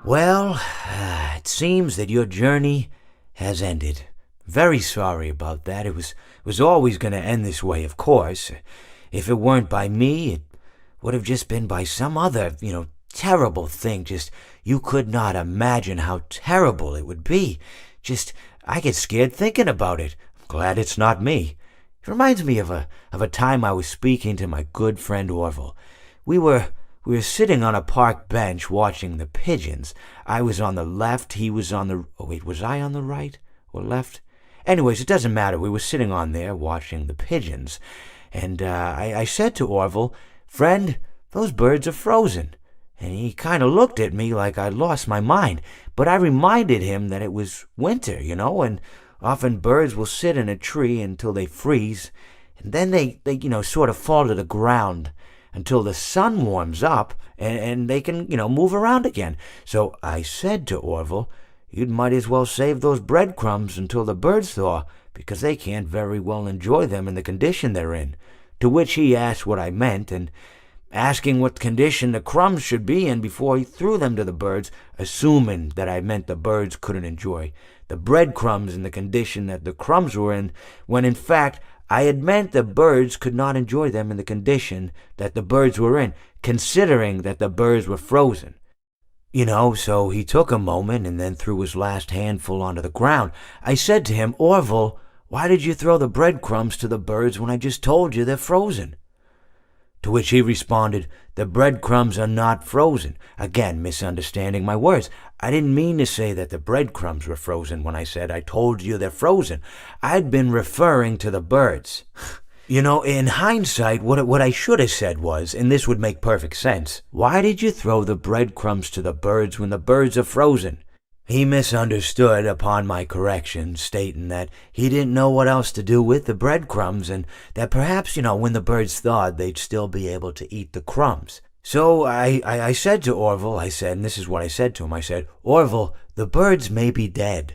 Well, it seems that your journey has ended. Very sorry about that. It was always going to end this way, of course. If it weren't by me, it would have just been by some other, terrible thing. Just, you could not imagine how terrible it would be. Just, I get scared thinking about it. I'm glad it's not me. It reminds me of a time I was speaking to my good friend Orville. We were we were sitting on a park bench watching the pigeons. I was on the left, he was on the... Oh, wait, was I on the right or left? Anyways, it doesn't matter. We were sitting on there watching the pigeons. And I said to Orville, "Friend, those birds are frozen." And he kind of looked at me like I'd lost my mind. But I reminded him that it was winter, and often birds will sit in a tree until they freeze. And then they sort of fall to the ground until the sun warms up and they can, move around again. So I said to Orville, "You might as well save those breadcrumbs until the birds thaw, because they can't very well enjoy them in the condition they're in." To which he asked what I meant, and asking what condition the crumbs should be in before he threw them to the birds, assuming that I meant the birds couldn't enjoy the breadcrumbs in the condition that the crumbs were in, when in fact I had meant the birds could not enjoy them in the condition that the birds were in, considering that the birds were frozen. So he took a moment and then threw his last handful onto the ground. I said to him, "Orville, why did you throw the breadcrumbs to the birds when I just told you they're frozen?" To which he responded, "The breadcrumbs are not frozen." Again, misunderstanding my words. I didn't mean to say that the breadcrumbs were frozen when I said I told you they're frozen. I'd been referring to the birds. In hindsight, what I should have said was, and this would make perfect sense, "Why did you throw the breadcrumbs to the birds when the birds are frozen?" He misunderstood upon my correction, stating that he didn't know what else to do with the breadcrumbs, and that perhaps, when the birds thawed, they'd still be able to eat the crumbs. So I said to Orville, and this is what I said to him, I said, "Orville, the birds may be dead,